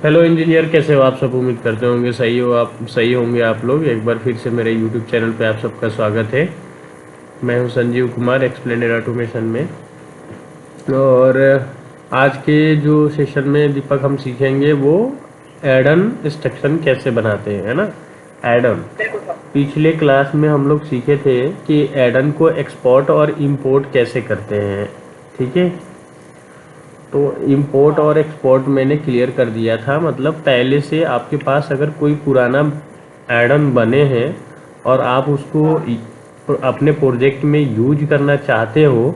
Hello engineer, कैसे हो आप सब। उम्मीद करते होंगे सही होंगे आप लोग। एक बार फिर से मेरे यूट्यूब चैनल पे आप सबका स्वागत है। मैं हूं संजीव कुमार, एक्सप्लेनेड ऑटोमेशन में। और आज के जो सेशन में दीपक हम सीखेंगे वो एडन इंस्ट्रक्शन कैसे बनाते हैं, है ना। एडन पिछले क्लास में हम लोग सीखे थे कि एडन को एक्सपोर्ट और इंपोर्ट कैसे करते हैं, ठीक है। तो इंपोर्ट और एक्सपोर्ट मैंने क्लियर कर दिया था। मतलब पहले से आपके पास अगर कोई पुराना एडन बने हैं और आप उसको अपने प्रोजेक्ट में यूज करना चाहते हो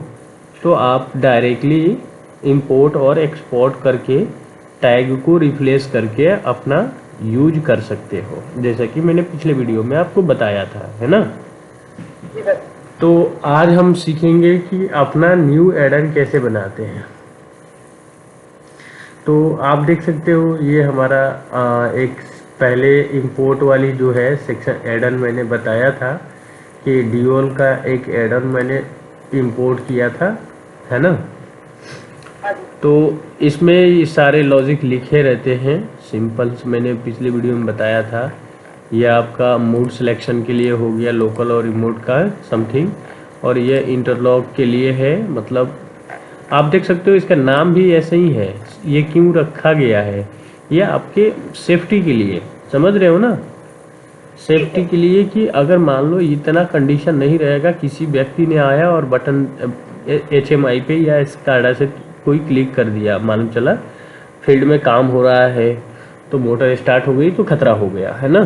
तो आप डायरेक्टली इंपोर्ट और एक्सपोर्ट करके टैग को रिप्लेस करके अपना यूज कर सकते हो, जैसा कि मैंने पिछले वीडियो में आपको बताया था, है ना। तो आज हम सीखेंगे कि अपना न्यू एडन कैसे बनाते हैं। तो आप देख सकते हो ये हमारा एक पहले इंपोर्ट वाली जो है सेक्शन एडन मैंने बताया था कि डियोल का एक एडन मैंने इंपोर्ट किया था, है ना। तो इसमें ये सारे लॉजिक लिखे रहते हैं सिंपल। मैंने पिछले वीडियो में बताया था ये आपका मूड सिलेक्शन के लिए हो गया, लोकल और रिमोट का समथिंग। और ये इंटरलॉक के लिए है। मतलब आप देख सकते हो इसका नाम भी ऐसे ही है। ये क्यों रखा गया है, ये आपके सेफ्टी के लिए, समझ रहे हो ना। सेफ्टी के लिए कि अगर मान लो इतना कंडीशन नहीं रहेगा, किसी व्यक्ति ने आया और बटन HMI पे या स्काडा से कोई क्लिक कर दिया, मालूम चला फील्ड में काम हो रहा है तो मोटर स्टार्ट हो गई तो खतरा हो गया, है ना।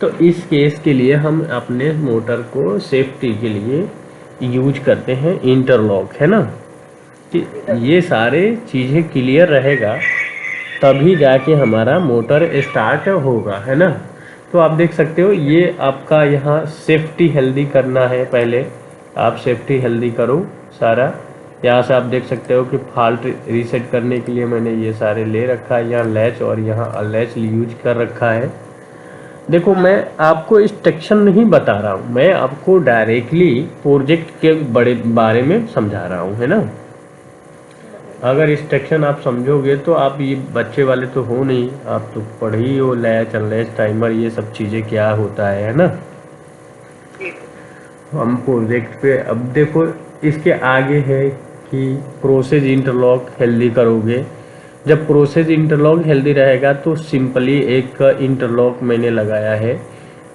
तो इस केस के लिए हम अपने मोटर को सेफ्टी के लिए यूज करते हैं इंटरलॉक, है ना। कि ये सारे चीज़ें क्लियर रहेगा तभी जाके हमारा मोटर स्टार्ट होगा, है ना। तो आप देख सकते हो ये आपका यहाँ सेफ्टी हेल्दी करना है। पहले आप सेफ्टी हेल्दी करो सारा। यहाँ से आप देख सकते हो कि फॉल्ट रीसेट करने के लिए मैंने ये सारे ले रखा है, यहाँ लैच और यहाँ अनलैच यूज कर रखा है। देखो मैं आपको इंस्ट्रक्शन नहीं बता रहा हूँ, मैं आपको डायरेक्टली प्रोजेक्ट के बड़े बारे में समझा रहा हूँ, है ना। अगर इंस्ट्रक्शन आप समझोगे तो आप ये बच्चे वाले तो हो नहीं, आप तो पढ़ ही हो लैच अनलैच टाइमर ये सब चीज़ें क्या होता है ना। हम प्रोजेक्ट पे अब देखो इसके आगे है कि प्रोसेस इंटरलॉक हेल्दी करोगे। जब प्रोसेस इंटरलॉक हेल्दी रहेगा तो सिंपली एक इंटरलॉक मैंने लगाया है।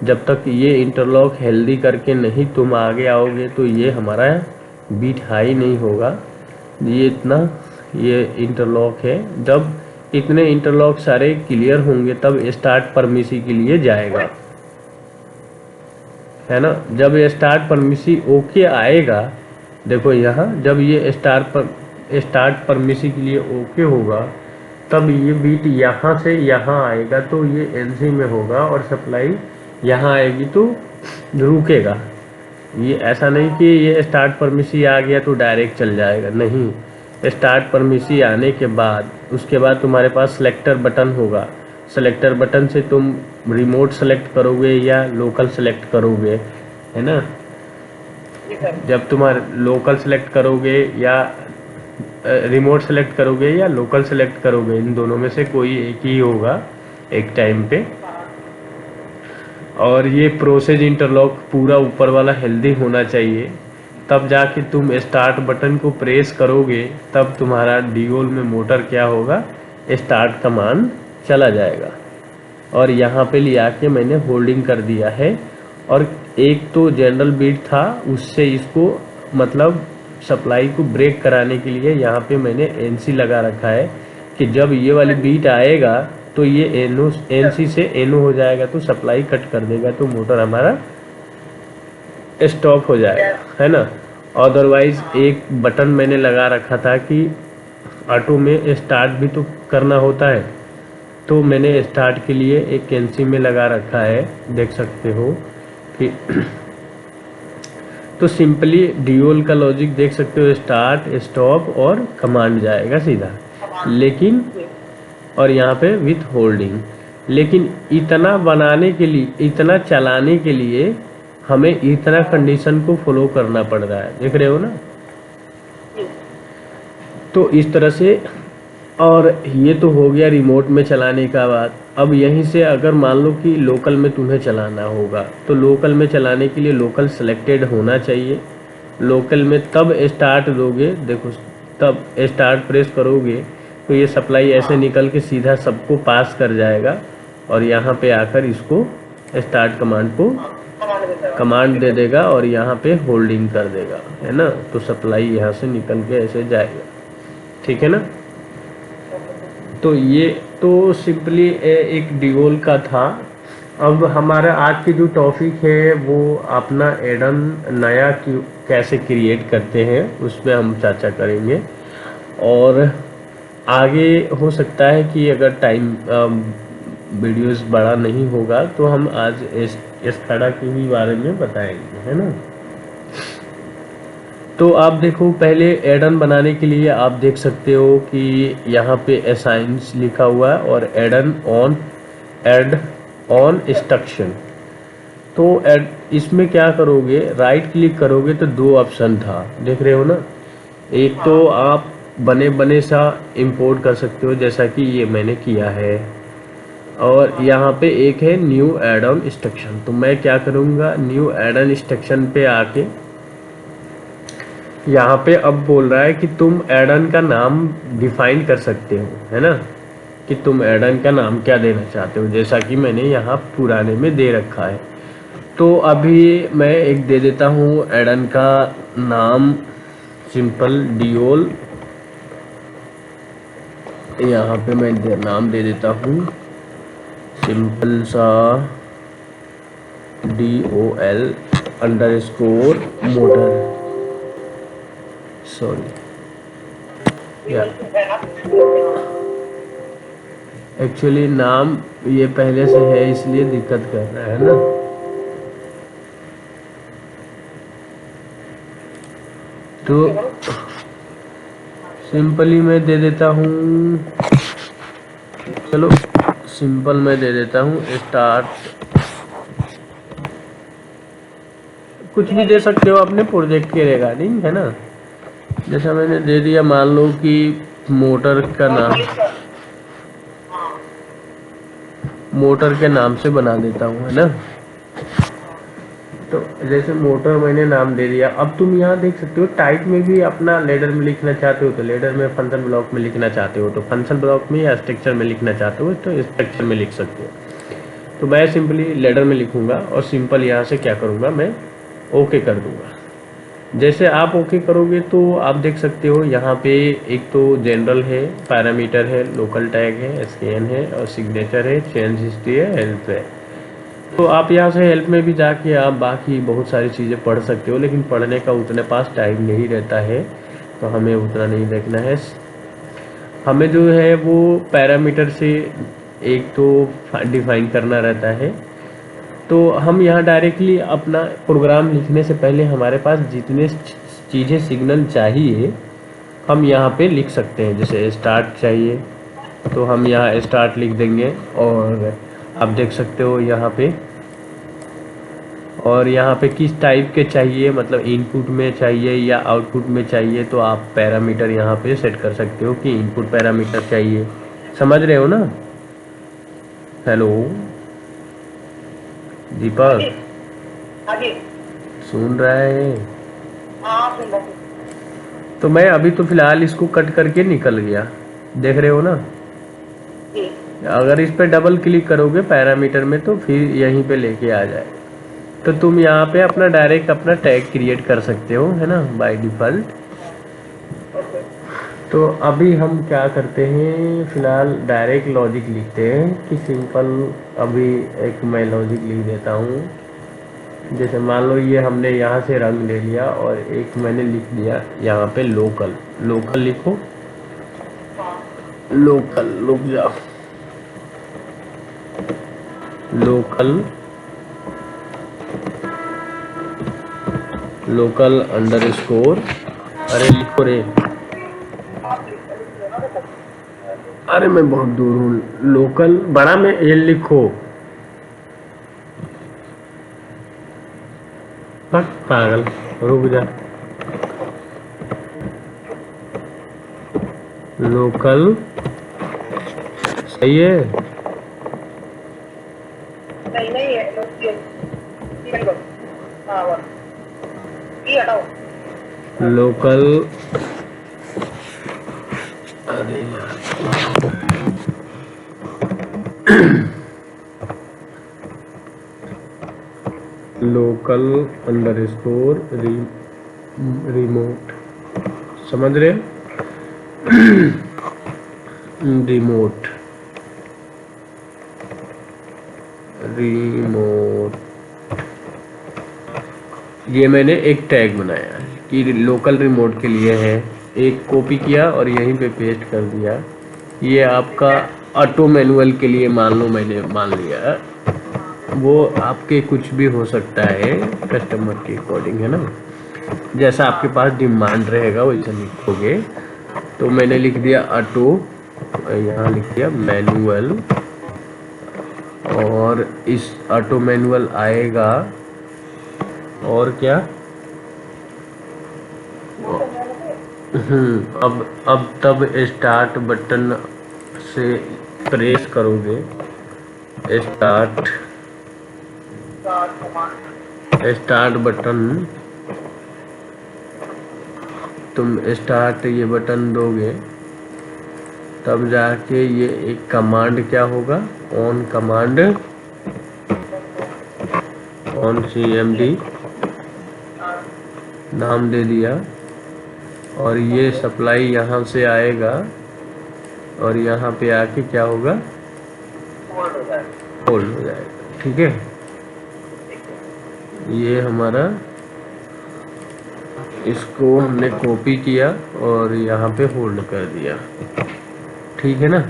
जब तक ये इंटरलॉक हेल्दी करके नहीं तुम आगे आओगे तो ये हमारा बीट हाई नहीं होगा। ये इंटरलॉक है। जब इतने इंटरलॉक सारे क्लियर होंगे तब स्टार्ट परमिसी के लिए जाएगा, है ना। जब ये स्टार्ट परमिसी ओके आएगा, देखो यहाँ जब ये स्टार्ट परमिसी के लिए ओके होगा तब ये बीट यहाँ से यहाँ आएगा तो ये एनसी में होगा और सप्लाई यहाँ आएगी तो रुकेगा। ये ऐसा नहीं कि ये स्टार्ट परमिसी आ गया तो डायरेक्ट चल जाएगा, नहीं। स्टार्ट परमिसी आने के बाद उसके बाद तुम्हारे पास सेलेक्टर बटन होगा। सेलेक्टर बटन से तुम रिमोट सेलेक्ट करोगे या लोकल सेलेक्ट करोगे, है ना। जब तुम्हारे लोकल सेलेक्ट करोगे या रिमोट सेलेक्ट करोगे या लोकल सेलेक्ट करोगे, इन दोनों में से कोई एक ही होगा एक टाइम पे। और ये प्रोसेस इंटरलॉक पूरा ऊपर वाला हेल्दी होना चाहिए, तब जाके तुम स्टार्ट बटन को प्रेस करोगे तब तुम्हारा डियोल में मोटर क्या होगा, स्टार्ट कमांड चला जाएगा। और यहाँ पे ले आके मैंने होल्डिंग कर दिया है। और एक तो जनरल बीट था उससे इसको मतलब सप्लाई को ब्रेक कराने के लिए यहाँ पे मैंने एनसी लगा रखा है कि जब ये वाली बीट आएगा तो ये एनसी से एनो हो जाएगा तो सप्लाई कट कर देगा तो मोटर हमारा स्टॉप हो जाएगा, है ना। अदरवाइज एक बटन मैंने लगा रखा था कि ऑटो में स्टार्ट भी तो करना होता है, तो मैंने स्टार्ट के लिए एक एनसी में लगा रखा है, देख सकते हो कि तो सिंपली डियोल का लॉजिक देख सकते हो, स्टार्ट स्टॉप और कमांड जाएगा सीधा, लेकिन और यहाँ पे विथ होल्डिंग। लेकिन इतना बनाने के लिए, इतना चलाने के लिए हमें इतना कंडीशन को फॉलो करना पड़ रहा है, देख रहे हो ना। तो इस तरह से और ये तो हो गया रिमोट में चलाने का बात। अब यहीं से अगर मान लो कि लोकल में तुम्हें चलाना होगा, तो लोकल में चलाने के लिए लोकल सेलेक्टेड होना चाहिए। लोकल में तब स्टार्ट दोगे, देखो तब स्टार्ट प्रेस करोगे तो ये सप्लाई ऐसे निकल के सीधा सबको पास कर जाएगा और यहाँ पे आकर इसको स्टार्ट कमांड को कमांड दे देगा और यहाँ पे होल्डिंग कर देगा, है ना। तो सप्लाई यहाँ से निकल के ऐसे जाएगा, ठीक है ना। तो ये तो सिंपली एक डिओल का था। अब हमारा आज की जो टॉपिक है वो अपना एडन नया कैसे क्रिएट करते हैं उस पर हम चर्चा करेंगे। और आगे हो सकता है कि अगर टाइम वीडियोस बड़ा नहीं होगा तो हम आज इस खड़ा के भी बारे में बताएंगे, है ना। तो आप देखो, पहले एडन बनाने के लिए आप देख सकते हो कि यहाँ पे असाइंस लिखा हुआ है और added on add on instruction. तो इसमें क्या करोगे, राइट क्लिक करोगे तो दो ऑप्शन था, देख रहे हो ना। एक तो आप बने बने सा इंपोर्ट कर सकते हो जैसा कि ये मैंने किया है, और यहाँ पे एक है न्यू एड ऑन इंस्ट्रक्शन। तो मैं क्या करूँगा, न्यू एड ऑन इंस्ट्रक्शन पे आके यहाँ पे अब बोल रहा है कि तुम एडन का नाम डिफाइन कर सकते हो, है ना, कि तुम एडन का नाम क्या देना चाहते हो, जैसा कि मैंने यहाँ पुराने में दे रखा है। तो अभी मैं एक दे देता हूँ एडन का नाम, सिंपल डिओल। यहाँ पे मैं नाम दे देता हूँ सिंपल सा DOL underscore motor, sorry actually नाम ये पहले से है इसलिए दिक्कत कर रहा है ना। तो सिंपली मैं दे देता हूँ, चलो सिंपल मैं दे देता हूँ स्टार्ट। कुछ भी दे सकते हो अपने प्रोजेक्ट के रिगार्डिंग, है ना। जैसा मैंने दे दिया, मान लो कि मोटर का नाम, मोटर के नाम से बना देता हूँ, है ना। तो जैसे मोटर मैंने नाम दे दिया। अब तुम यहाँ देख सकते हो टाइप में भी अपना लेडर में लिखना चाहते हो तो लेडर में, फंक्शन ब्लॉक में लिखना चाहते हो तो फंक्शन ब्लॉक में, या स्ट्रक्चर में लिखना चाहते हो तो स्ट्रक्चर में लिख सकते हो। तो मैं सिंपली लेडर में लिखूंगा और सिंपल यहाँ से क्या करूँगा, मैं ओके कर दूंगा। जैसे आप ओके करोगे तो आप देख सकते हो यहाँ पे एक तो जनरल है, पैरामीटर है, लोकल टैग है, स्कैन है और सिग्नेचर है, चेंज हिस्ट्री है, हेल्प है। तो आप यहाँ से हेल्प में भी जाके आप बाकी बहुत सारी चीज़ें पढ़ सकते हो, लेकिन पढ़ने का उतने पास टाइम नहीं रहता है तो हमें उतना नहीं देखना है। हमें जो है वो पैरामीटर से एक तो डिफाइन करना रहता है। तो हम यहाँ डायरेक्टली अपना प्रोग्राम लिखने से पहले हमारे पास जितने चीज़ें सिग्नल चाहिए हम यहाँ पे लिख सकते हैं। जैसे स्टार्ट चाहिए तो हम यहाँ स्टार्ट लिख देंगे, और आप देख सकते हो यहाँ पे, और यहाँ पे किस टाइप के चाहिए, मतलब इनपुट में चाहिए या आउटपुट में चाहिए, तो आप पैरामीटर यहाँ पे सेट कर सकते हो कि इनपुट पैरामीटर चाहिए। समझ रहे हो ना। हेलो दीपक, सुन रहा है। तो मैं अभी तो फिलहाल इसको कट करके निकल गया, देख रहे हो ना। अगर इस पे डबल क्लिक करोगे पैरामीटर में तो फिर यहीं पे लेके आ जाए। तो तुम यहाँ पे अपना डायरेक्ट अपना टैग क्रिएट कर सकते हो, है ना, बाय डिफ़ॉल्ट। तो अभी हम क्या करते हैं, फिलहाल डायरेक्ट लॉजिक लिखते हैं कि सिंपल। अभी एक मैं लॉजिक लिख देता हूँ। जैसे मान लो ये हमने यहाँ से रंग ले लिया और एक मैंने लिख दिया यहाँ पे लोकल। लोकल लिखो, लोकल, रुक जाओ, लोकल, लोकल अंडरस्कोर, अरे लिखो रे, अरे मैं बहुत दूर हूँ। लोकल बड़ा में एल लिखो, पागल, रुक जा। लोकल सही है। नहीं नहीं है, हाँ ये हटाओ। लोकल, अरे यार, लोकल अंडरस्कोर रिमोट, समझ रहे हो? रिमोट, रिमोट, ये मैंने एक टैग बनाया कि लोकल रिमोट के लिए है, एक कॉपी किया और यहीं पे पेस्ट कर दिया। ये आपका ऑटो मैनुअल के लिए मान लो मैंने मान लिया, वो आपके कुछ भी हो सकता है कस्टमर के अकॉर्डिंग, है ना, जैसा आपके पास डिमांड रहेगा वैसा लिखोगे। तो मैंने लिख दिया ऑटो, यहाँ लिख दिया मैनुअल, और इस ऑटो मैनुअल आएगा और क्या, अब तब स्टार्ट बटन से प्रेस करोगे, स्टार्ट बटन, तुम स्टार्ट ये बटन दोगे तब जाके ये एक कमांड क्या होगा, ऑन कमांड, ऑन CMD नाम दे दिया, और ये सप्लाई यहाँ से आएगा और यहाँ पे आके क्या होगा, होल्ड हो जाएगा। ठीक है, ये हमारा, इसको हमने कॉपी किया और यहाँ पे होल्ड कर दिया। ठीक है ना,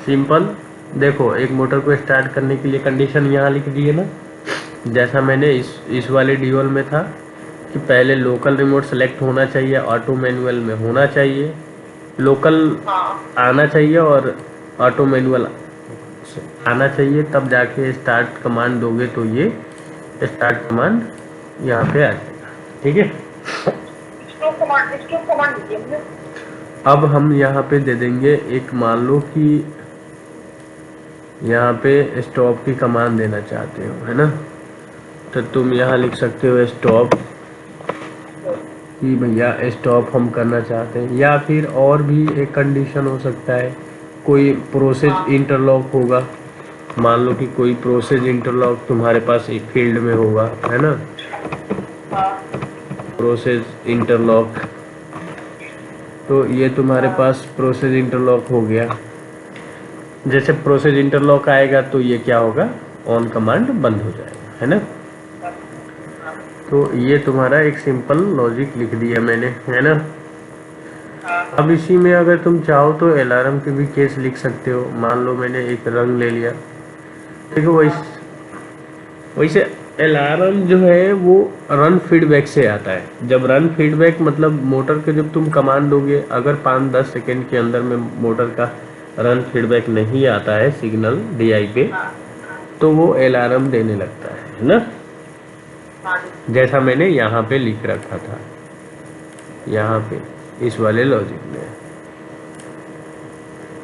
सिंपल। देखो एक मोटर को स्टार्ट करने के लिए कंडीशन यहाँ लिख दी है ना, जैसा मैंने इस वाले ड्यूल में था कि पहले लोकल रिमोट सेलेक्ट होना चाहिए, ऑटो मैनुअल में होना चाहिए, लोकल आना चाहिए और ऑटो मैनुअल आना चाहिए, तब जाके स्टार्ट कमांड दोगे तो ये स्टार्ट कमांड यहाँ पे आ जाएगा। ठीक है, स्टॉप कमांड दीजिए। अब हम यहाँ पे दे देंगे एक, मान लो कि यहाँ पे स्टॉप की कमांड देना चाहते हो, है ना, तो तुम यहाँ लिख सकते हो स्टॉप, कि भैया स्टॉप हम करना चाहते हैं, या फिर और भी एक कंडीशन हो सकता है, कोई प्रोसेस इंटरलॉक होगा, मान लो कि कोई प्रोसेस इंटरलॉक तुम्हारे पास एक फील्ड में होगा, है ना, प्रोसेस इंटरलॉक, तो ये तुम्हारे पास प्रोसेस इंटरलॉक हो गया। जैसे प्रोसेस इंटरलॉक आएगा तो ये क्या होगा, ऑन कमांड बंद हो जाएगा, है ना। तो ये तुम्हारा एक सिंपल लॉजिक लिख दिया मैंने, है ना। अब इसी में अगर तुम चाहो तो अलार्म के भी केस लिख सकते हो। मान लो मैंने एक रंग ले लिया, देखो वैसे अलार्म जो है वो रन फीडबैक से आता है। जब रन फीडबैक मतलब मोटर के जब तुम कमांड दोगे, अगर 5-10 सेकेंड के अंदर में मोटर का रन फीडबैक नहीं आता है सिग्नल DI पे, तो वो अलार्म देने लगता है ना, जैसा मैंने यहाँ पे लिख रखा था, यहाँ पे इस वाले लॉजिक में।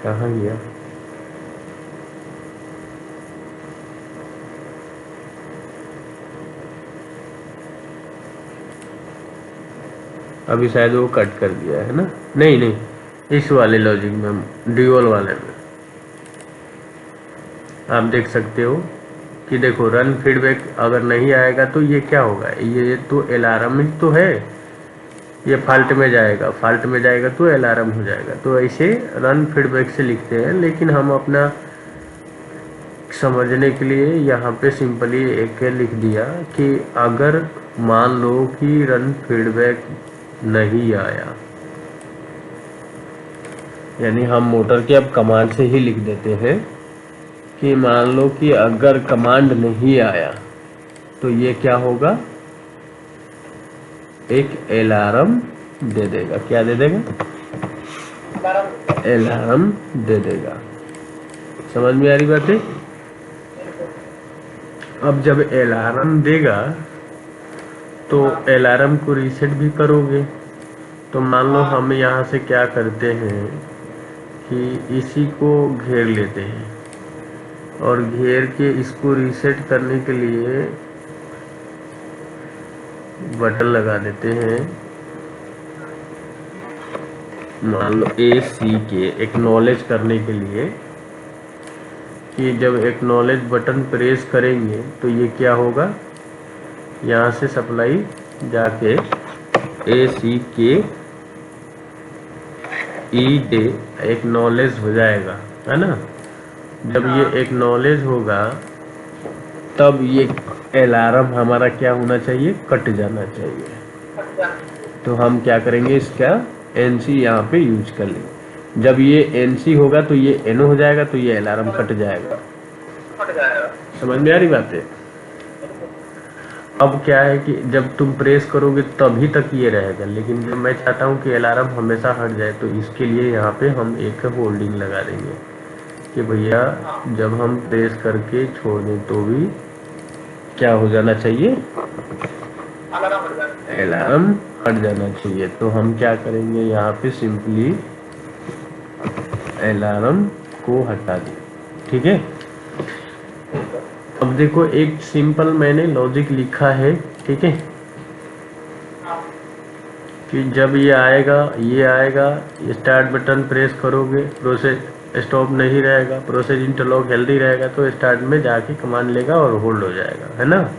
कहाँ गया, अभी शायद वो कट कर दिया है ना, नहीं नहीं, इस वाले लॉजिक में, ड्यूल वाले में आप देख सकते हो कि देखो रन फीडबैक अगर नहीं आएगा तो ये क्या होगा, ये तो अलार्म ही तो है, ये फॉल्ट में जाएगा, फॉल्ट में जाएगा तो अलार्म हो जाएगा। तो ऐसे रन फीडबैक से लिखते हैं, लेकिन हम अपना समझने के लिए यहाँ पे सिंपली एक लिख दिया कि अगर मान लो कि रन फीडबैक नहीं आया, यानी हम मोटर के अब कमांड से ही लिख देते हैं कि मान लो कि अगर कमांड नहीं आया तो ये क्या होगा, एक अलार्म दे देगा। क्या दे देगा, अलार्म दे देगा। समझ में आ रही बात है। अब जब अलार्म देगा तो अलार्म को रीसेट भी करोगे। तो मान लो हम यहाँ से क्या करते हैं कि इसी को घेर लेते हैं और घेर के इसको रीसेट करने के लिए बटन लगा देते हैं, मान लो AC के एक्नॉलेज करने के लिए, कि जब एक्नॉलेज बटन प्रेस करेंगे तो ये क्या होगा, यहाँ से सप्लाई जाके AC के डे एक्नॉलेज हो जाएगा, है ना। जब ये एक्नॉलेज होगा तब ये अलार्म हमारा क्या होना चाहिए, कट जाना चाहिए। तो हम क्या करेंगे, इसका NC यहाँ पे यूज कर लेंगे। जब ये NC होगा तो ये NO हो जाएगा, तो ये अलार्म कट जाएगा। समझ में आ रही बात है। अब क्या है कि जब तुम प्रेस करोगे तभी तक ये रहेगा, लेकिन जब मैं चाहता हूँ कि अलार्म हमेशा हट जाए तो इसके लिए यहाँ पे हम एक होल्डिंग लगा देंगे कि भैया जब हम प्रेस करके छोड़ दें तो भी क्या हो जाना चाहिए, अलार्म हट जाना चाहिए। तो हम क्या करेंगे, यहाँ पे सिंपली अलार्म को हटा दें, ठीक है। अब देखो एक सिंपल मैंने लॉजिक लिखा है, ठीक है, कि जब ये आएगा स्टार्ट बटन प्रेस करोगे, प्रोसेस स्टॉप नहीं रहेगा, प्रोसेस इंटरलॉक हेल्दी रहेगा तो स्टार्ट में जाके कमांड लेगा और होल्ड हो जाएगा, है ना।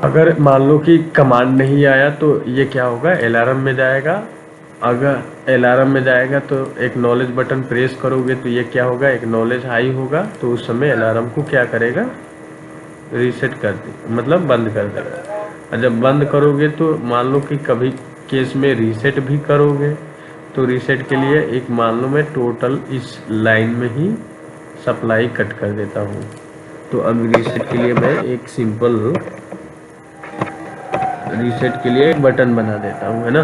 अगर मान लो कि कमांड नहीं आया तो ये क्या होगा, अलार्म में जाएगा। अगर अलार्म में जाएगा तो एक्नॉलेज बटन प्रेस करोगे तो ये क्या होगा, एक्नॉलेज हाई होगा, तो उस समय अलार्म को क्या करेगा, रीसेट कर दे, मतलब बंद कर देगा। और जब बंद करोगे तो मान लो कि कभी केस में रीसेट भी करोगे तो रीसेट के लिए एक मान लो मैं टोटल इस लाइन में ही सप्लाई कट कर देता हूँ। तो अब रीसेट के लिए मैं एक सिंपल रीसेट के लिए एक बटन बना देता हूँ, है ना।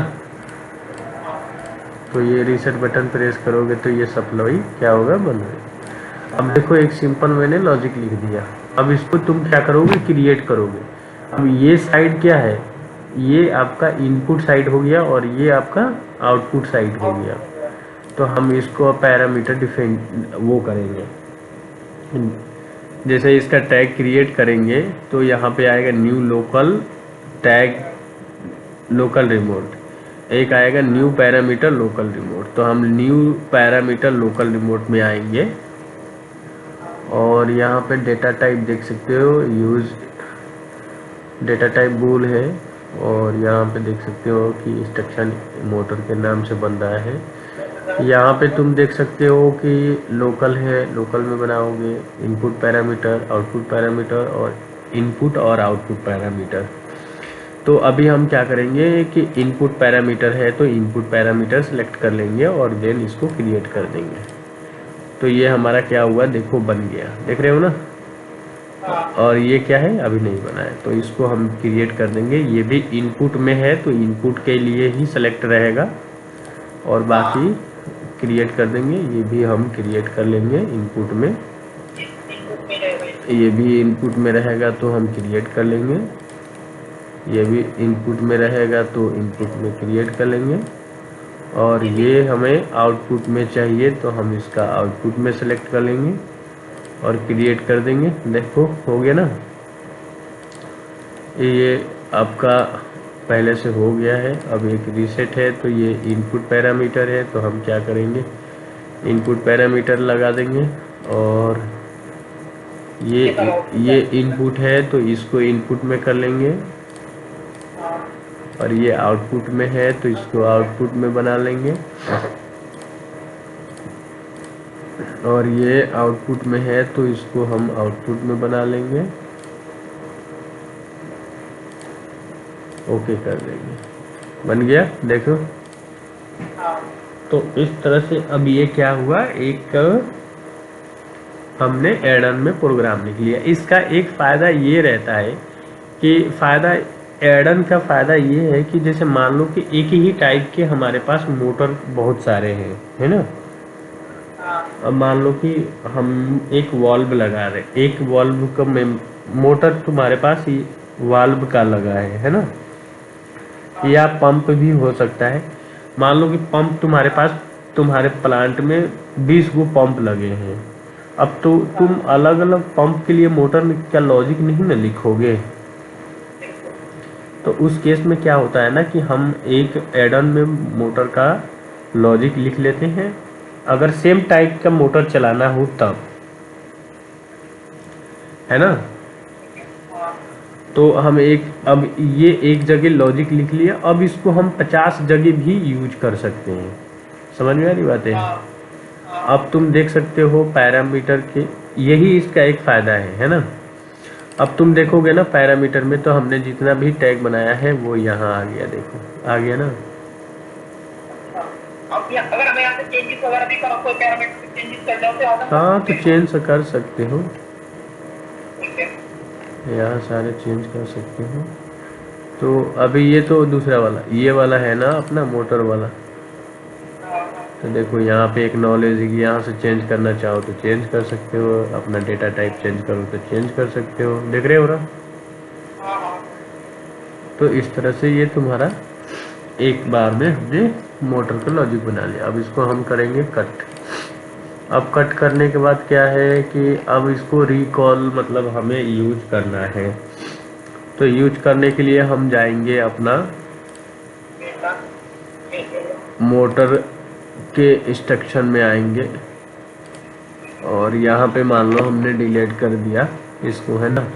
तो ये रीसेट बटन प्रेस करोगे तो ये सप्लाई क्या होगा, बंद होगा। अब देखो एक सिंपल मैंने लॉजिक लिख दिया। अब इसको तुम क्या करोगे, क्रिएट करोगे। अब ये साइड क्या है, ये आपका इनपुट साइड हो गया और ये आपका आउटपुट साइड हो गया। तो हम इसको पैरामीटर डिफाइन वो करेंगे, जैसे इसका टैग क्रिएट करेंगे तो यहाँ पे आएगा new local tag local remote, एक आएगा न्यू पैरामीटर लोकल रिमोट। तो हम न्यू पैरामीटर लोकल रिमोट में आएंगे और यहाँ पे डेटा टाइप देख सकते हो, यूज डेटा टाइप बूल है और यहाँ पे देख सकते हो कि इंस्ट्रक्शन मोटर के नाम से बन रहा है। यहाँ पे तुम देख सकते हो कि लोकल है, लोकल में बनाओगे इनपुट पैरामीटर, आउटपुट पैरामीटर और इनपुट और आउटपुट पैरामीटर। तो अभी हम क्या करेंगे कि इनपुट पैरामीटर है तो इनपुट पैरामीटर सेलेक्ट कर लेंगे और देन इसको क्रिएट कर देंगे। तो ये हमारा क्या हुआ, देखो बन गया, देख रहे हो ना। और ये क्या है, अभी नहीं बना है, तो इसको हम क्रिएट कर देंगे। ये भी इनपुट में है तो इनपुट के लिए ही सेलेक्ट रहेगा और बाकी क्रिएट कर देंगे। ये भी हम क्रिएट कर लेंगे इनपुट में, ये भी इनपुट में रहेगा तो हम क्रिएट कर लेंगे। ये भी इनपुट में रहेगा तो इनपुट में क्रिएट कर लेंगे। और ये हमें आउटपुट में चाहिए तो हम इसका आउटपुट में सेलेक्ट कर लेंगे और क्रिएट कर देंगे। देखो हो गया ना, ये आपका पहले से हो गया है। अब एक रीसेट है तो ये इनपुट पैरामीटर है तो हम क्या करेंगे, इनपुट पैरामीटर लगा देंगे और ये इनपुट है तो इसको इनपुट में कर लेंगे और ये आउटपुट में है तो इसको आउटपुट में बना लेंगे और ये आउटपुट में है तो इसको हम आउटपुट में बना लेंगे, ओके कर देंगे, बन गया। देखो तो इस तरह से अब ये क्या हुआ, एक हमने एडन में प्रोग्राम लिख लिया। इसका एक फ़ायदा ये रहता है कि एडन का फ़ायदा ये है कि जैसे मान लो कि एक ही टाइप के हमारे पास मोटर बहुत सारे हैं, है ना। अब मान लो कि हम एक वाल्व लगा रहे, एक वाल्व का मोटर तुम्हारे पास ही वाल्व का लगा है ना, या पंप भी हो सकता है। मान लो कि पंप तुम्हारे पास तुम्हारे प्लांट में 20 गो पंप लगे हैं। अब तो तुम अलग अलग पंप के लिए मोटर में क्या लॉजिक नहीं ना लिखोगे। तो उस केस में क्या होता है ना कि हम एक एड ऑन में मोटर का लॉजिक लिख लेते हैं, अगर सेम टाइप का मोटर चलाना हो तब, है ना। तो हम अब ये एक जगह लॉजिक लिख लिया, अब इसको हम 50 जगह भी यूज कर सकते हैं। समझ में आ रही बात है। अब तुम देख सकते हो पैरामीटर के, यही इसका एक फ़ायदा है ना। अब तुम देखोगे ना पैरामीटर में, तो हमने जितना भी टैग बनाया है वो यहाँ आ गया, देखो आ गया ना। अगर हमें यहाँ से चेंजेस वगैरह भी करो, कोई पैरामीटर चेंजेस करना हो तो हाँ तो चेंज कर सकते हो, ठीक है। यहाँ सारे चेंज कर सकते हो। तो अभी ये तो दूसरा वाला, ये वाला है ना अपना मोटर वाला। तो देखो यहाँ पे एक नॉलेज है कि यहाँ से चेंज करना चाहो तो चेंज कर सकते हो, अपना डेटा टाइप चेंज करो तो चेंज कर सकते हो, देख रहे हो ना। तो इस तरह से ये तुम्हारा एक बार में हमने मोटर का लॉजिक बना लिया। अब इसको हम करेंगे कट। अब कट करने के बाद क्या है कि अब इसको रिकॉल मतलब हमें यूज करना है। तो यूज करने के लिए हम जाएंगे अपना मोटर के इंस्ट्रक्शन में आएंगे, और यहाँ पे मान लो हमने डिलीट कर दिया इसको, है ना।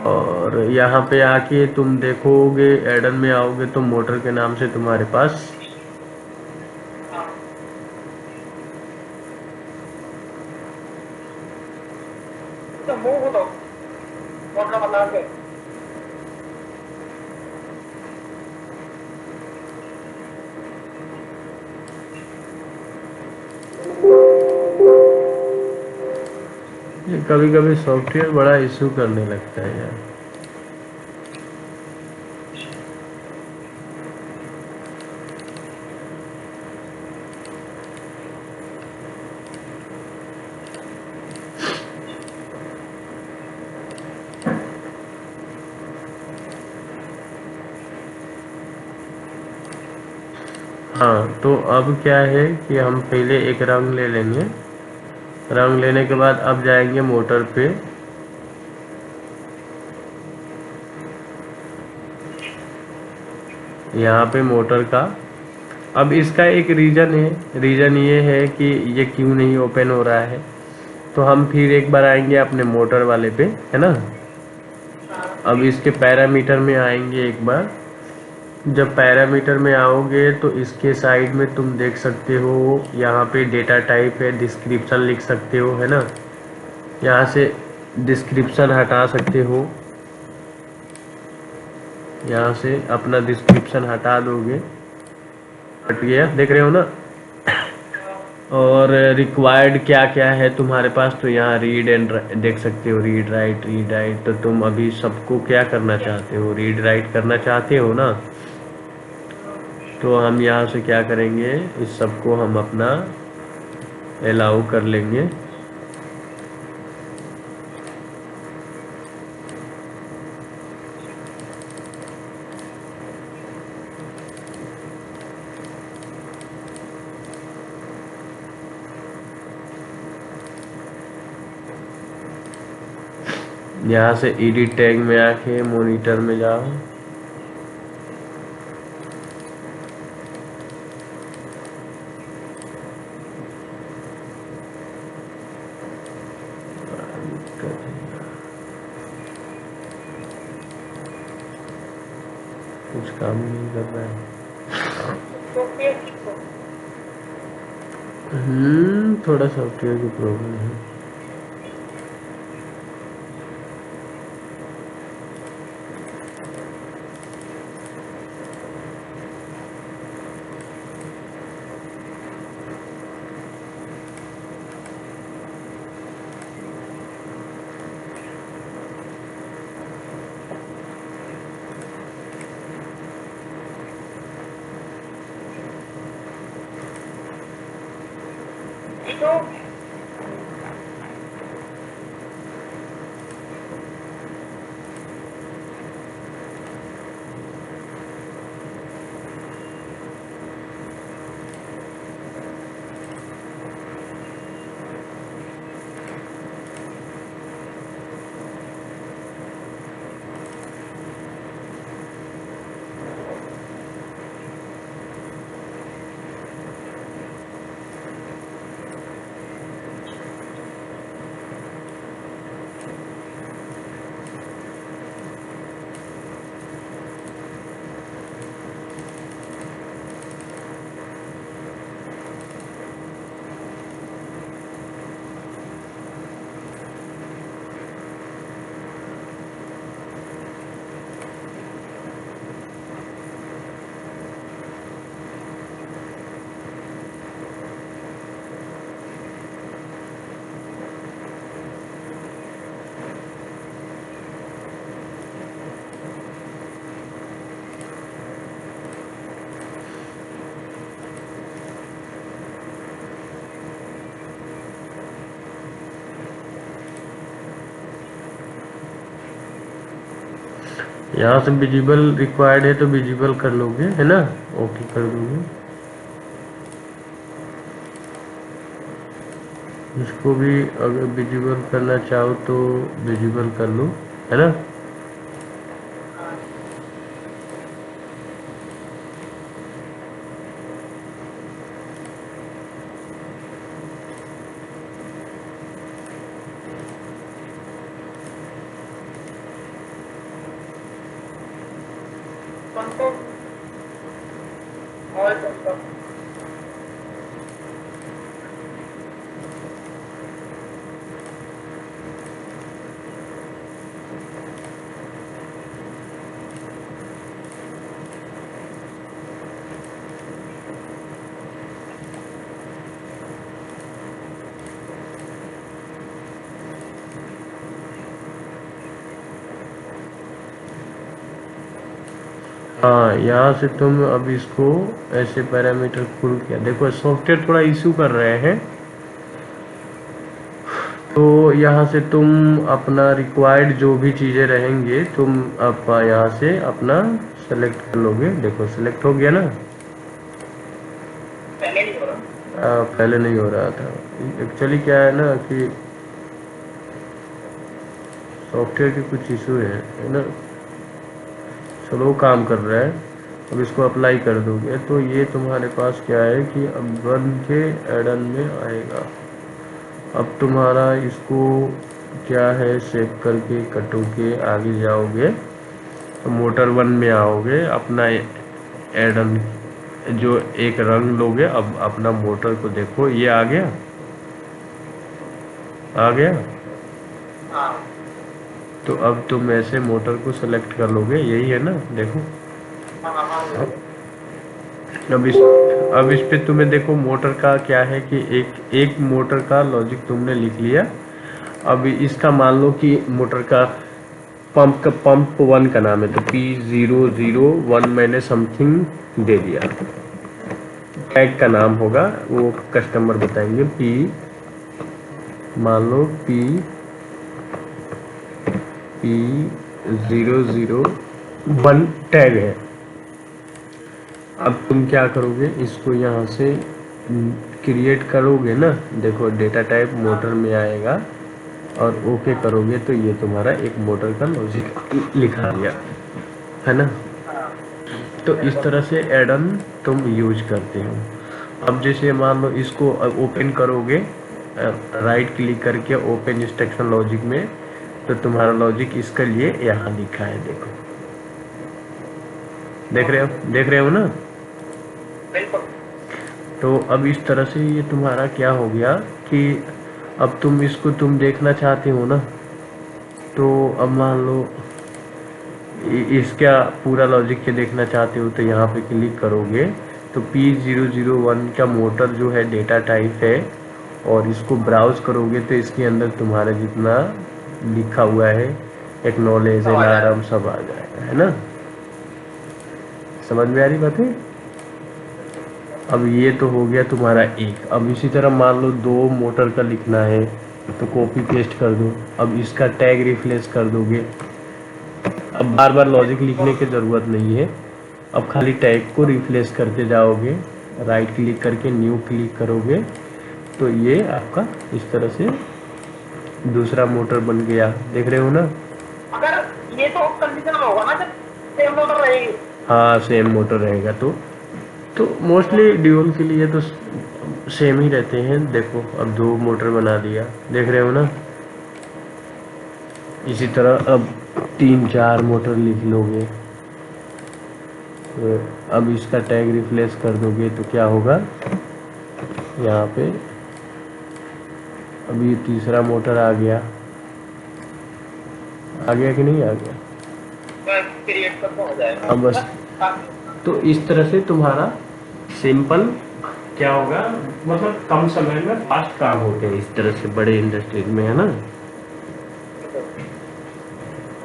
और यहाँ पे आके तुम देखोगे एडन में आओगे तो मोटर के नाम से तुम्हारे पास तो मूव दो मोटर बना के ये कभी कभी सॉफ्टवेयर बड़ा इशू करने लगता है यार। हाँ तो अब क्या है कि हम पहले एक रंग ले लेंगे। रंग लेने के बाद अब जाएंगे मोटर पे, यहाँ पे मोटर का। अब इसका एक रीज़न है, रीज़न ये है कि ये क्यों नहीं ओपन हो रहा है। तो हम फिर एक बार आएंगे अपने मोटर वाले पे, है ना। अब इसके पैरामीटर में आएंगे एक बार। जब पैरामीटर में आओगे तो इसके साइड में तुम देख सकते हो यहाँ पे डेटा टाइप है, डिस्क्रिप्शन लिख सकते हो, है ना। यहाँ से डिस्क्रिप्शन हटा सकते हो, यहाँ से अपना डिस्क्रिप्शन हटा दोगे, हट गया, देख रहे हो ना। और रिक्वायर्ड क्या क्या है तुम्हारे पास, तो यहाँ रीड एंड देख सकते हो, रीड राइट। तो तुम अभी सबको क्या करना चाहते हो, रीड राइट करना चाहते हो ना। तो हम यहाँ से क्या करेंगे, इस सबको हम अपना अलाउ कर लेंगे। यहाँ से एडिट टैग में आके मॉनिटर में जाओ, कुछ काम नहीं कर रहा है। थोड़ा सॉफ्टवेयर की प्रॉब्लम है। यहाँ से विजिबल रिक्वायर्ड है तो विजिबल कर लोगे, है ना, ओके कर दोगे। इसको भी अगर विजिबल करना चाहो तो विजिबल कर लो, है ना। कंट्रोल ऑल कंट्रोल हाँ, यहाँ से तुम अब इसको ऐसे पैरामीटर खुल किया, देखो सॉफ्टवेयर थोड़ा इशू कर रहे हैं, तो यहाँ से तुम अपना रिक्वायर्ड जो भी चीज़ें रहेंगे तुम अब यहाँ से अपना सेलेक्ट कर लोगे। देखो सेलेक्ट हो गया ना। पहले नहीं हो रहा। पहले नहीं हो रहा था, एक्चुअली क्या है ना कि सॉफ्टवेयर के कुछ इशू है ना, स्लो काम कर रहा है। अब इसको अप्लाई कर दोगे तो ये तुम्हारे पास क्या है कि अब बन के एडन में आएगा। अब तुम्हारा इसको क्या है, सेव करके कटो के आगे जाओगे तो मोटर 1 में आओगे, अपना एडन जो एक रंग लोगे। अब अपना मोटर को देखो, ये आ गया, आ गया। हाँ तो अब तुम ऐसे मोटर को सेलेक्ट कर लोगे, यही है ना, देखो। हाँ हाँ अब इस पे तुम्हें देखो मोटर का क्या है कि एक मोटर का लॉजिक तुमने लिख लिया। अब इसका मान लो कि मोटर का पंप 1 का नाम है, तो P001 मैंने समथिंग दे दिया। टैग का नाम होगा वो कस्टमर बताएंगे। मान लो P001 टैग है। अब तुम क्या करोगे, इसको यहाँ से क्रिएट करोगे ना, देखो डेटा टाइप मोटर में आएगा और ओके करोगे तो ये तुम्हारा एक मोटर का लॉजिक लिखा गया, है ना। तो इस तरह से एडन तुम यूज करते हो। अब जैसे मान लो इसको ओपन करोगे, राइट क्लिक करके ओपन इंस्ट्रक्शन लॉजिक में, तो तुम्हारा लॉजिक इसके लिए यहाँ लिखा है, देखो देख रहे हो ना। बिल्कुल। तो अब इस तरह से ये तुम्हारा क्या हो गया कि अब तुम इसको तुम देखना चाहते हो ना, तो अब मान लो इसका पूरा लॉजिक के देखना चाहते हो तो यहाँ पे क्लिक करोगे तो P001 का मोटर जो है डेटा टाइप है, और इसको ब्राउज करोगे तो इसके अंदर तुम्हारा जितना लिखा हुआ है एक्नॉलेज, अलार्म सब आ जाएगा, है ना। समझ में आ रही बात है। अब ये तो हो गया तुम्हारा एक। अब इसी तरह मान लो 2 मोटर का लिखना है तो कॉपी पेस्ट कर दो। अब इसका टैग रिप्लेस कर दोगे। अब बार बार लॉजिक लिखने की ज़रूरत नहीं है, अब खाली टैग को रिप्लेस करते जाओगे, राइट क्लिक करके न्यू क्लिक करोगे तो ये आपका इस तरह से दूसरा मोटर बन गया, देख रहे हो ना। अगर ये तो कंडीशन होगा ना जब सेम मोटर रहेगी। हाँ सेम मोटर रहेगा तो मोस्टली ड्यूल के लिए तो सेम ही रहते हैं। देखो अब 2 मोटर बना दिया, देख रहे हो ना। इसी तरह अब 3-4 मोटर लिख लोगे, तो अब इसका टैग रिप्लेस कर दोगे तो क्या होगा यहाँ पे। अब ये तीसरा मोटर आ गया कि नहीं आ गया। क्रिएट करना हो जाएगा। अब बस तो इस तरह से तुम्हारा सिंपल क्या होगा, मतलब कम समय में फास्ट काम होते हैं इस तरह से बड़े इंडस्ट्रीज में, है ना।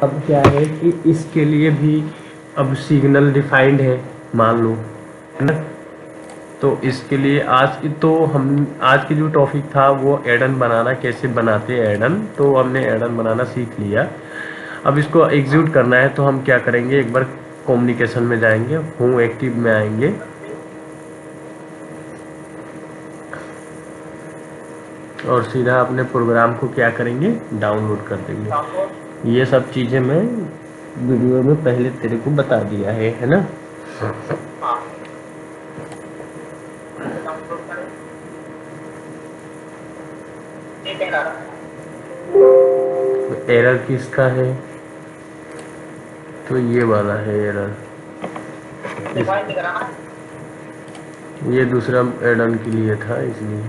अब क्या है कि इसके लिए भी अब सिग्नल डिफाइंड है, मान लो, है ना। तो इसके लिए आज की जो टॉपिक था वो एडन बनाना, कैसे बनाते हैं एडन, तो हमने एडन बनाना सीख लिया। अब इसको एग्जीक्यूट करना है तो हम क्या करेंगे, एक बार कम्युनिकेशन में जाएंगे, हूँ एक्टिव में आएंगे, और सीधा अपने प्रोग्राम को क्या करेंगे, डाउनलोड कर देंगे। ये सब चीज़ें मैं वीडियो में पहले तेरे को बता दिया है ना। एरर किसका है, तो ये वाला है एरर, ये दूसरा एड ऑन के लिए था इसलिए।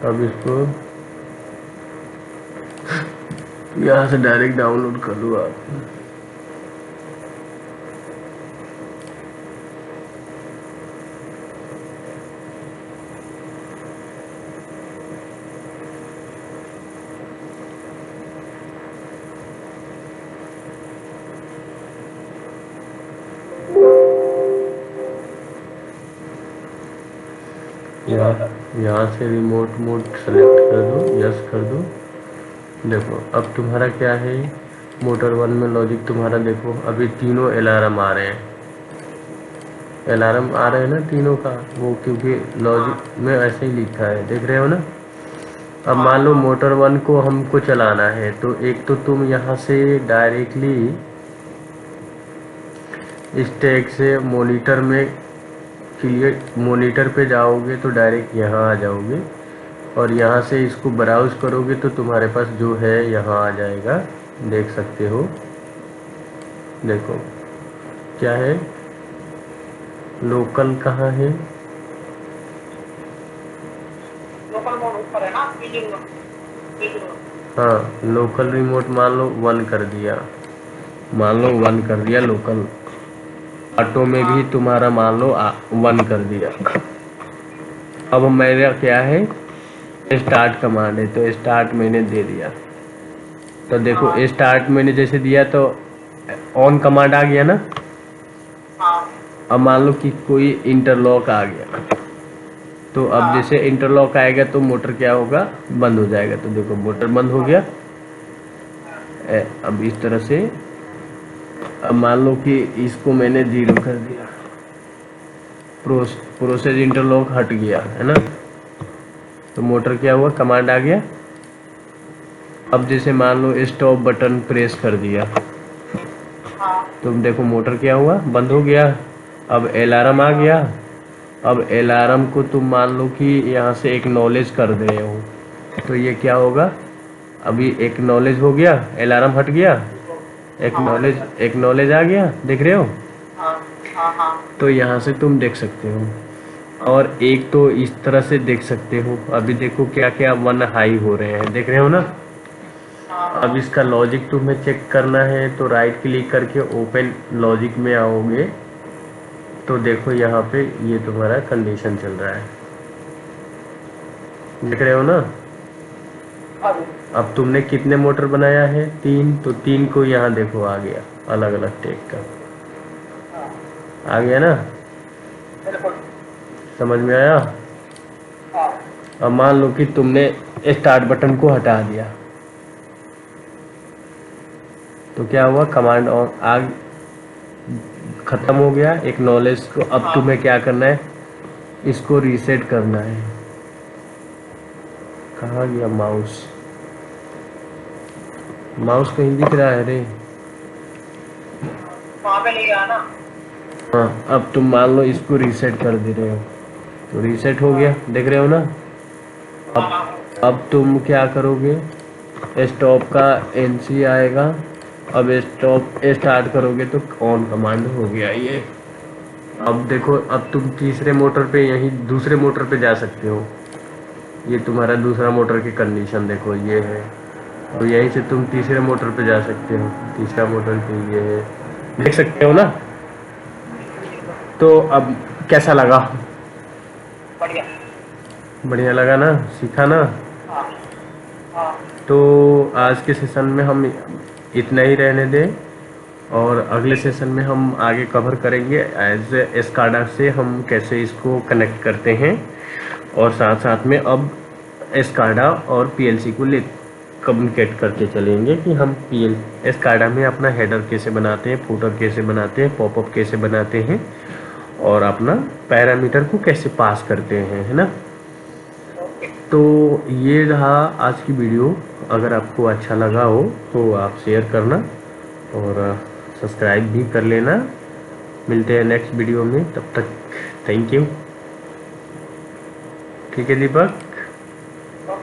अब इसको यहाँ से डायरेक्ट डाउनलोड कर लो आप। यहाँ से रिमोट मोड सेलेक्ट कर दो, यस कर दो। देखो अब तुम्हारा क्या है, मोटर 1 में लॉजिक तुम्हारा देखो अभी तीनों अलार्म आ रहे हैं, अलार्म आ रहे हैं ना तीनों का, वो क्योंकि लॉजिक में ऐसे ही लिखा है, देख रहे हो ना। अब मान लो मोटर 1 को हमको चलाना है, तो एक तो तुम यहाँ से डायरेक्टली इस टैग से मॉनिटर में क्लियर, मॉनिटर पे जाओगे तो डायरेक्ट यहाँ आ जाओगे, और यहाँ से इसको ब्राउज करोगे तो तुम्हारे पास जो है यहाँ आ जाएगा, देख सकते हो। देखो क्या है, लोकल कहाँ है, लोकल मोड ऊपर है ना, हाँ लोकल रिमोट मान लो 1 कर दिया, मान लो 1 कर दिया लोकल, ऑटो में भी तुम्हारा मान लो 1 कर दिया। अब मेरा क्या है, स्टार्ट कमांड है, तो स्टार्ट मैंने दे दिया, तो देखो स्टार्ट मैंने जैसे दिया तो ऑन कमांड आ गया ना। अब मान लो कि कोई इंटरलॉक आ गया, तो अब जैसे इंटरलॉक आएगा तो मोटर क्या होगा, बंद हो जाएगा। तो देखो मोटर बंद हो गया। अब इस तरह से, अब मान लो कि इसको मैंने 0 कर दिया, प्रोसेस इंटरलॉक हट गया है ना, तो मोटर क्या हुआ, कमांड आ गया। अब जैसे मान लो स्टॉप बटन प्रेस कर दिया, तो देखो मोटर क्या हुआ, बंद हो गया। अब अलार्म आ गया, अब अलार्म को तुम मान लो कि यहाँ से एक्नॉलेज कर दे रहे हो, तो ये क्या होगा, अभी एक्नॉलेज हो गया, अलार्म हट गया, एक्नॉलेज आ गया, देख रहे हो। तो यहाँ से तुम देख सकते हो, और एक तो इस तरह से देख सकते हो। अभी देखो क्या क्या 1 हाई हो रहे हैं, देख रहे हो ना। अब इसका लॉजिक तुम्हें चेक करना है, तो राइट क्लिक करके ओपन लॉजिक में आओगे, तो देखो यहाँ पे ये तुम्हारा कंडीशन चल रहा है, देख रहे हो ना। अब तुमने कितने मोटर बनाया है, 3, तो 3 को यहाँ देखो आ गया, अलग अलग टैग का आ गया ना, समझ में आया। अब मान लो कि तुमने स्टार्ट बटन को हटा दिया, तो क्या हुआ, कमांड ऑन आग खत्म हो गया, एक्नॉलेज को। अब तुम्हें क्या करना है, इसको रीसेट करना है। कहाँ गया माउस, माउस कहीं दिख रहा है रे, वहाँ पे ले गया ना। हाँ अब तुम मान लो इसको रीसेट कर दे रहे हो, तो रीसेट हो गया, देख रहे हो ना। अब तुम क्या करोगे, स्टॉप का NC आएगा, अब स्टॉप स्टार्ट करोगे तो ऑन कमांड हो गया ये। अब देखो, अब तुम तीसरे मोटर पे, यहीं दूसरे मोटर पे जा सकते हो, ये तुम्हारा दूसरा मोटर की कंडीशन देखो ये है, तो यहीं से तुम तीसरे मोटर पे जा सकते हो, तीसरा मोटर पे ये है, देख सकते हो ना। तो अब कैसा लगा, बढ़िया बढ़िया लगा ना, सीखा ना। तो आज के सेशन में हम इतना ही रहने दें, और अगले सेशन में हम आगे कवर करेंगे एज एस्काडा से हम कैसे इसको कनेक्ट करते हैं, और साथ साथ में अब एस्काडा और PLC को कम्युनिकेट करते चलेंगे कि हम PL SCADA में अपना हेडर कैसे बनाते हैं, फूटर कैसे बनाते हैं, पॉपअप कैसे बनाते हैं और अपना पैरामीटर को कैसे पास करते हैं, है ना। ओके। तो ये रहा आज की वीडियो। अगर आपको अच्छा लगा हो तो आप शेयर करना और सब्सक्राइब भी कर लेना। मिलते हैं नेक्स्ट वीडियो में, तब तक थैंक यू। ठीक है दीपक।